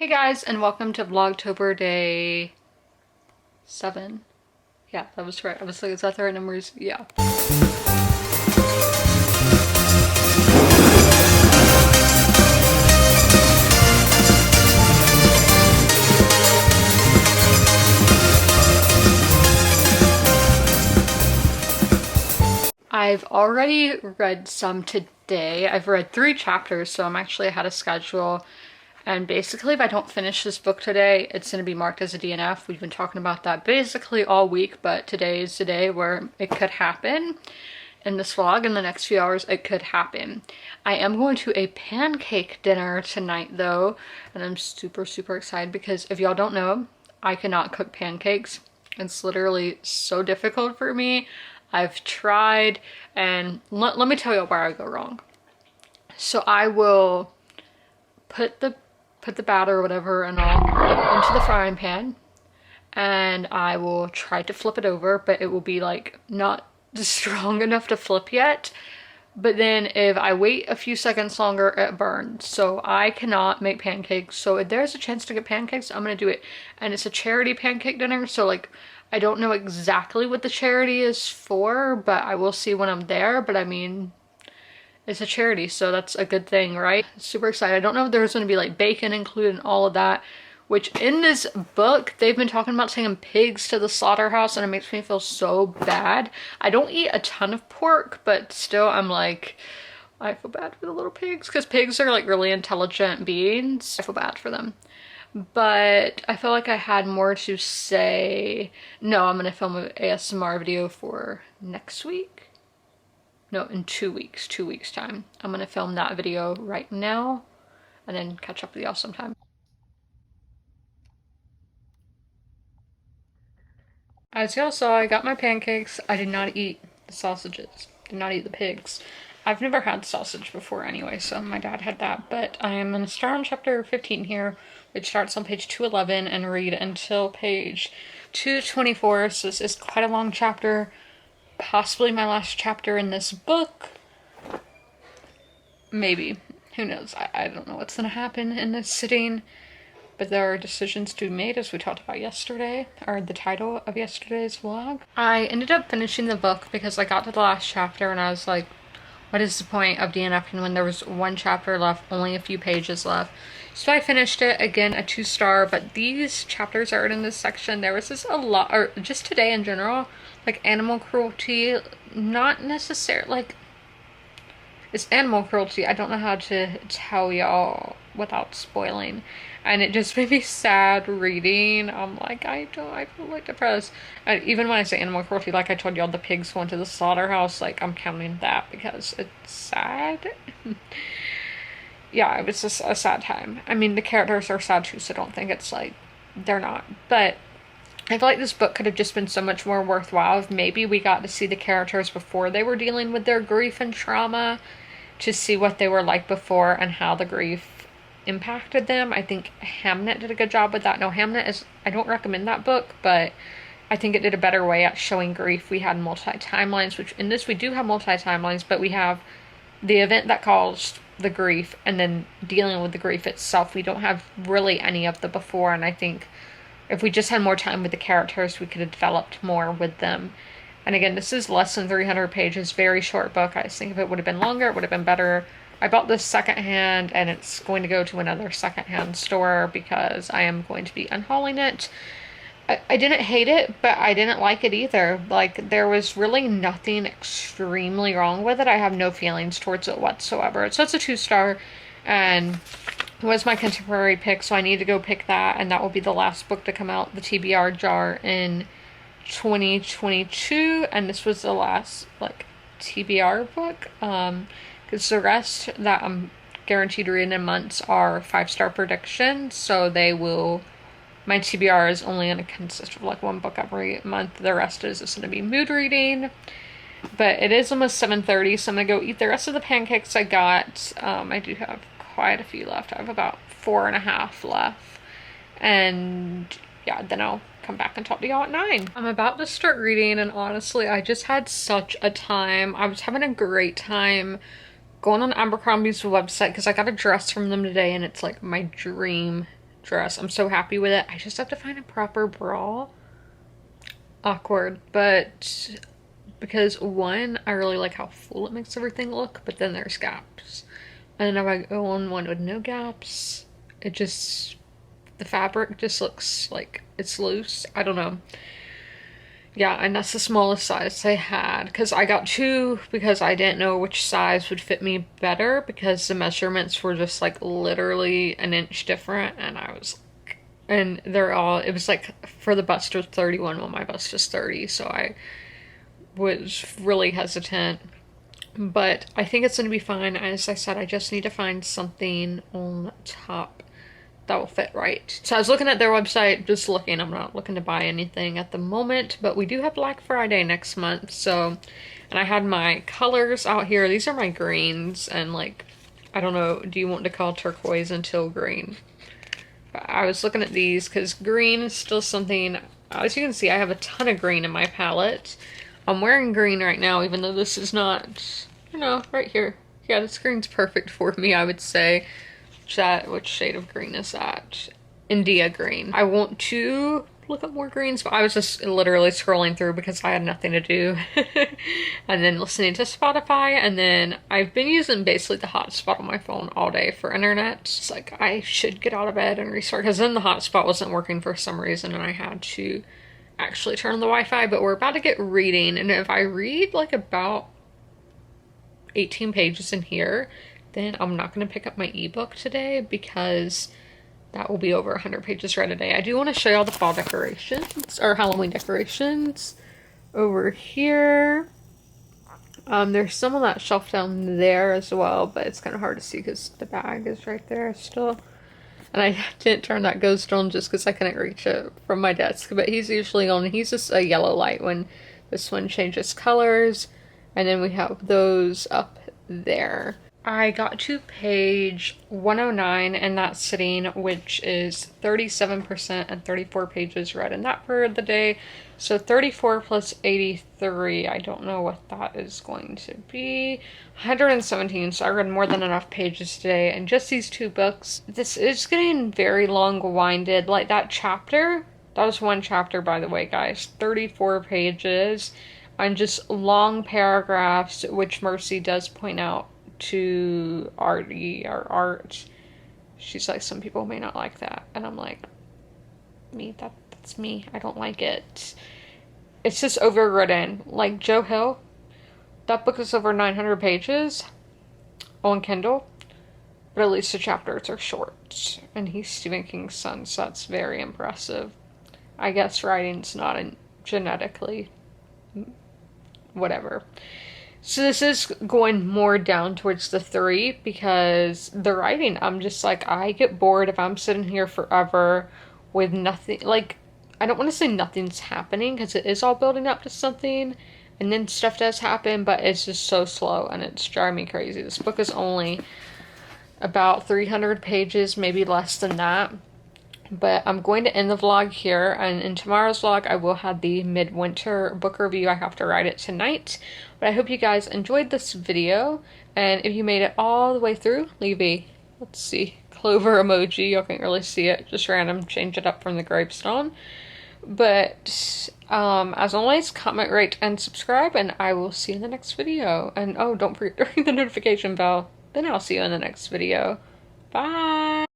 Hey guys, and welcome to Vlogtober day 7. Yeah, that was right. I was like, is that the right numbers? Yeah. I've already read some today. I've read 3 chapters, so I'm actually ahead of schedule. And basically, if I don't finish this book today, it's going to be marked as a DNF. We've been talking about that basically all week, but today is the day where it could happen. In this vlog, in the next few hours, it could happen. I am going to a pancake dinner tonight, though, and I'm super excited because if y'all don't know, I cannot cook pancakes. It's literally so difficult for me. I've tried, and let me tell you where I go wrong. So I will put the batter or whatever and all into the frying pan, and I will try to flip it over, but it will be like not strong enough to flip yet. But then if I wait a few seconds longer, it burns. So I cannot make pancakes. So if there's a chance to get pancakes, I'm gonna do it. And it's a charity pancake dinner, so like I don't know exactly what the charity is for, but I will see when I'm there. But I mean, it's a charity, so that's a good thing, right? Super excited. I don't know if there's going to be like bacon included and all of that, which in this book, they've been talking about taking pigs to the slaughterhouse, and it makes me feel so bad. I don't eat a ton of pork, but still I'm like, I feel bad for the little pigs because pigs are like really intelligent beings. I feel bad for them. But I feel like I had more to say. No, I'm going to film an ASMR video for next week. No, in 2 weeks, 2 weeks time. I'm gonna film that video right now and then catch up with y'all sometime. As y'all saw, I got my pancakes. I did not eat the sausages. Did not eat the pigs. I've never had sausage before anyway, so my dad had that. But I am gonna start on chapter 15 here, which starts on page 211 and read until page 224. So this is quite a long chapter. Possibly my last chapter in this book. Maybe. Who knows? I don't know what's gonna happen in this sitting, but there are decisions to be made, as we talked about yesterday, or the title of yesterday's vlog. I ended up finishing the book because I got to the last chapter and I was like, what is the point of DNFing when there was 1 chapter left, only a few pages left? So I finished it, again, a 2-star, but these chapters are in this section. There was just a lot, or just today in general, like animal cruelty, not necessarily, like, it's animal cruelty. I don't know how to tell y'all without spoiling. And it just made me sad reading. I'm like, I feel like depressed. And even when I say animal cruelty, like I told y'all, the pigs going to the slaughterhouse, like I'm counting that because it's sad. Yeah, it was just a sad time. I mean, the characters are sad too, so don't think it's like, they're not. But I feel like this book could have just been so much more worthwhile if maybe we got to see the characters before they were dealing with their grief and trauma, to see what they were like before and how the grief impacted them. I think Hamnet did a good job with that. No, Hamnet is, I don't recommend that book, but I think it did a better way at showing grief. We had multi-timelines, which in this we do have multi-timelines, but we have the event that caused the grief and then dealing with the grief itself. We don't have really any of the before, and I think if we just had more time with the characters, we could have developed more with them. And again, this is less than 300 pages, very short book. I just think if it would have been longer, it would have been better. I bought this secondhand, and it's going to go to another secondhand store because I am going to be unhauling it. I didn't hate it, but I didn't like it either. Like, there was really nothing extremely wrong with it. I have no feelings towards it whatsoever. So it's a 2-star, and it was my contemporary pick, so I need to go pick that, and that will be the last book to come out, the TBR jar, in 2022, and this was the last like TBR book, because the rest that I'm guaranteed to read in months are 5-star predictions, so they will, my TBR is only going to consist of like 1 book every month. The rest is just going to be mood reading. But it is almost 7:30, so I'm going to go eat the rest of the pancakes I got. I do have quite a few left. I have about 4.5 left, and yeah, then I'll come back and talk to y'all at 9. I'm about to start reading, and honestly, I just had such a time. I was having a great time going on Abercrombie's website because I got a dress from them today, and it's like my dream dress. I'm so happy with it. I just have to find a proper bra. Awkward, but because one, I really like how full it makes everything look, but then there's gaps. And then if I go on one with no gaps, it just, the fabric just looks like it's loose. I don't know. Yeah, and that's the smallest size they had, because I got two because I didn't know which size would fit me better, because the measurements were just like literally an inch different, and I was like, and they're all, it was like for the bust was 31 when my bust is 30, so I was really hesitant, but I think it's going to be fine. As I said, I just need to find something on top that will fit right. So I was looking at their website, just looking. I'm not looking to buy anything at the moment, but we do have Black Friday next month. So, and I had my colors out here. These are my greens, and like, I don't know, do you want to call turquoise and teal green? But I was looking at these because green is still something, as you can see, I have a ton of green in my palette. I'm wearing green right now, even though this is not, you know, right here. Yeah, this green's perfect for me, I would say. Which shade of green is that? India green. I want to look up more greens, but I was just literally scrolling through because I had nothing to do. And then listening to Spotify, and then I've been using basically the hotspot on my phone all day for internet. It's like I should get out of bed and restart, because then the hotspot wasn't working for some reason and I had to actually turn on the Wi-Fi. But we're about to get reading, and if I read like about 18 pages in here, then I'm not going to pick up my ebook today, because that will be over 100 pages read a day. I do want to show y'all the fall decorations, or Halloween decorations over here. There's some on that shelf down there as well, but it's kind of hard to see because the bag is right there still. And I didn't turn that ghost on just because I couldn't reach it from my desk, but he's usually on. He's just a yellow light when this one changes colors. And then we have those up there. I got to page 109 and that's sitting, which is 37% and 34 pages read in that for the day. So 34 plus 83, I don't know what that is going to be. 117, so I read more than enough pages today. And just these two books, this is getting very long-winded. Like that chapter, that was one chapter by the way, guys. 34 pages and just long paragraphs, which Mercy does point out to Artie or Art. She's like, some people may not like that, and I'm like, that's me. I don't like it. It's just overwritten. Like Joe Hill, that book is over 900 pages on Kindle, but at least the chapters are short, and he's Stephen King's son, so that's very impressive. I guess writing's not genetically whatever. So this is going more down towards the 3, because the writing, I'm just like, I get bored if I'm sitting here forever with nothing. Like, I don't want to say nothing's happening, because it is all building up to something, and then stuff does happen, but it's just so slow, and it's driving me crazy. This book is only about 300 pages, maybe less than that. But I'm going to end the vlog here, and in tomorrow's vlog I will have the Midwinter book review. I have to write it tonight. But I hope you guys enjoyed this video, and if you made it all the way through, leave a, let's see, clover emoji. You can't really see it, just random, change it up from the gravestone. But as always, comment, rate, and subscribe, and I will see you in the next video. And oh, don't forget to ring the notification bell. Then I'll see you in the next video. Bye!